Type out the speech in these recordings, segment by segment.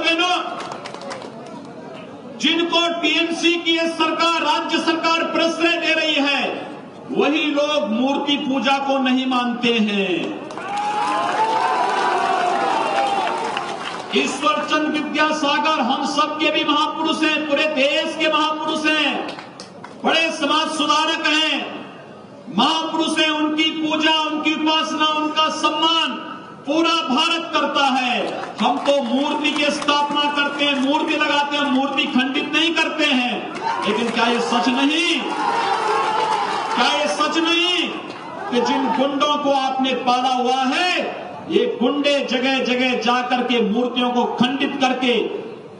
बहनों, जिनको टीएमसी की ये सरकार, राज्य सरकार प्रश्रय दे रही है, वही लोग मूर्ति पूजा को नहीं मानते हैं। ईश्वरचंद विद्यासागर हम सबके भी महापुरुष हैं, पूरे देश के महापुरुष हैं, बड़े समाज सुधारक हैं, महापुरुष हैं। उनकी पूजा, उनकी उपासना, उनका सम्मान पूरा भारत करता है। हम तो मूर्ति की स्थापना करते हैं, मूर्ति लगाते हैं, मूर्ति खंडित नहीं करते हैं। लेकिन क्या ये सच नहीं, क्या ये सच नहीं कि जिन गुंडों को आपने पाला हुआ है, ये गुंडे जगह जगह जाकर के मूर्तियों को खंडित करके,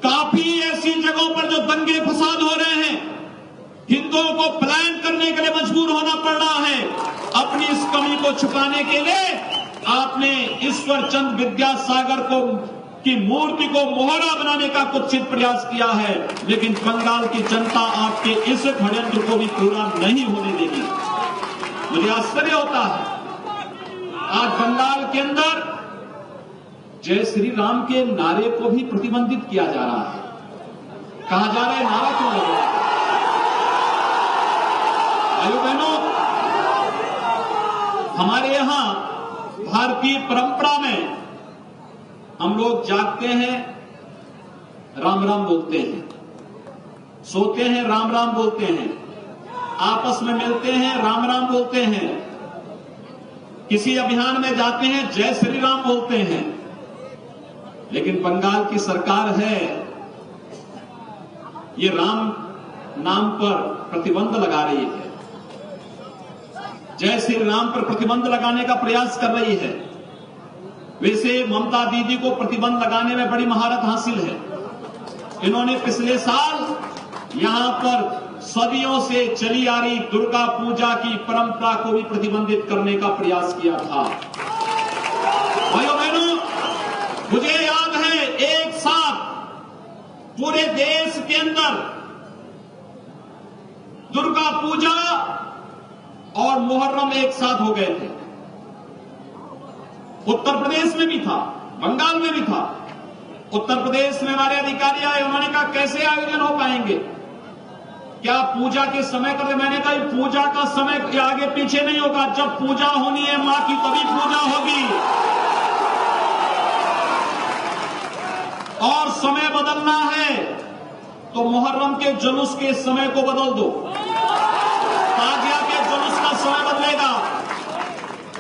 काफी ऐसी जगहों पर जो दंगे फसाद हो रहे हैं, हिंदुओं को पलायन करने के लिए मजबूर होना पड़ रहा है। अपनी इस कमी को छुपाने के लिए आपने ईश्वरचंद विद्यासागर की मूर्ति को मोहरा बनाने का कुत्सित प्रयास किया है। लेकिन बंगाल की जनता आपके इस षड्यंत्र को भी पूरा नहीं होने देगी। मुझे आश्चर्य होता है, आज बंगाल के अंदर जय श्री राम के नारे को भी प्रतिबंधित किया जा रहा है। कहा जा रहा है नारा क्यों लग रहा है? भाइयों बहनों, हमारे यहां भारतीय परंपरा में हम लोग जागते हैं, राम राम बोलते हैं, सोते हैं, राम राम बोलते हैं, आपस में मिलते हैं, राम राम बोलते हैं, किसी अभियान में जाते हैं, जय श्री राम बोलते हैं। लेकिन बंगाल की सरकार है, ये राम नाम पर प्रतिबंध लगा रही है, जय श्री राम पर प्रतिबंध लगाने का प्रयास कर रही है। वैसे ममता दीदी को प्रतिबंध लगाने में बड़ी महारत हासिल है। इन्होंने पिछले साल यहां पर सदियों से चली आ रही दुर्गा पूजा की परंपरा को भी प्रतिबंधित करने का प्रयास किया था। भाइयों बहनों, मुझे याद है एक साथ पूरे देश के अंदर दुर्गा पूजा और मुहर्रम एक साथ हो गए थे। उत्तर प्रदेश में भी था, बंगाल में भी था। उत्तर प्रदेश में हमारे अधिकारी आए, उन्होंने कहा कैसे आयोजन हो पाएंगे, क्या पूजा के समय करते? मैंने कहा पूजा का समय के आगे पीछे नहीं होगा, जब पूजा होनी है मां की तभी पूजा होगी, और समय बदलना है तो मुहर्रम के जुलूस के समय को बदल दो, ताजिया के जुलूस का समय बदलेगा।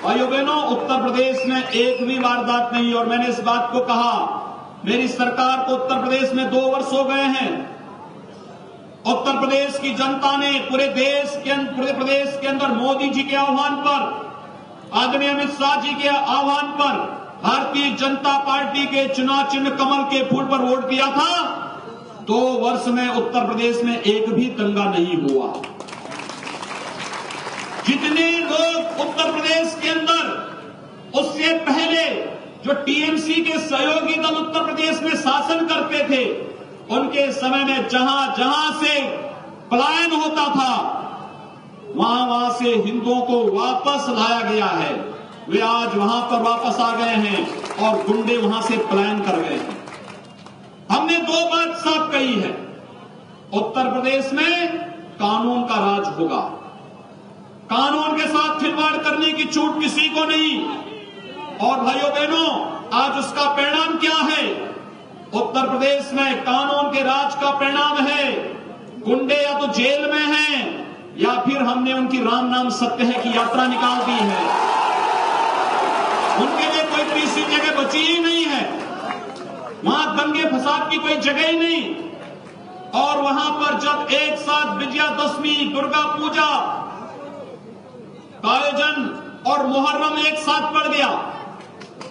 भाइयों बहनों, उत्तर प्रदेश में एक भी वारदात नहीं। और मैंने इस बात को कहा, मेरी सरकार को उत्तर प्रदेश में 2 वर्ष हो गए हैं। उत्तर प्रदेश की जनता ने पूरे प्रदेश के अंदर मोदी जी के आह्वान पर, आदरणीय अमित शाह जी के आह्वान पर भारतीय जनता पार्टी के चुनाव चिन्ह कमल के फूल पर वोट दिया था। 2 वर्ष में उत्तर प्रदेश में एक भी दंगा नहीं हुआ। जितने लोग उत्तर प्रदेश के अंदर उससे पहले जो टीएमसी के सहयोगी दल उत्तर प्रदेश में शासन करते थे, उनके समय में जहां जहां से पलायन होता था, वहां से हिंदुओं को वापस लाया गया है। वे आज वहां पर वापस आ गए हैं और गुंडे वहां से पलायन कर गए हैं। हमने 2 बात साफ कही है, उत्तर प्रदेश में कानून का राज होगा, कानून के साथ खिलवाड़ करने की छूट किसी को नहीं। और भाइयों बहनों, आज उसका परिणाम क्या है? उत्तर प्रदेश में कानून के राज का परिणाम है, गुंडे या तो जेल में हैं या फिर हमने उनकी राम नाम सत्य है की यात्रा निकाल दी है। उनके लिए कोई तीसरी जगह बची ही नहीं है, वहां दंगे फसाद की कोई जगह ही नहीं। और वहां पर जब एक साथ विजयादशमी, दुर्गा पूजा का आयोजन और मुहर्रम एक साथ पड़ गया,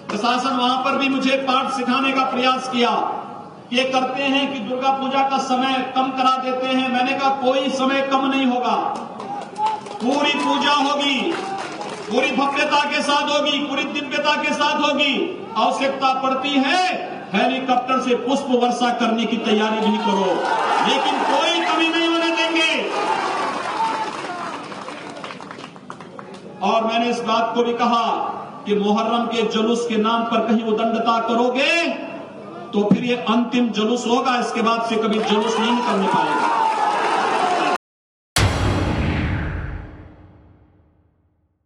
प्रशासन वहां पर भी मुझे पाठ सिखाने का प्रयास किया। ये करते हैं कि दुर्गा पूजा का समय कम करा देते हैं। मैंने कहा कोई समय कम नहीं होगा, पूरी पूजा होगी, पूरी भव्यता के साथ होगी, पूरी दिव्यता के साथ होगी। आवश्यकता पड़ती है हेलीकॉप्टर से पुष्प वर्षा करने की तैयारी भी करो, लेकिन कोई कमी नहीं होने देंगे। और मैंने इस बात को भी कहा कि मुहर्रम के जुलूस के नाम पर कहीं उदंडता करोगे तो फिर ये अंतिम जुलूस होगा, इसके बाद से कभी जुलूस नहीं निकलने पाएगा।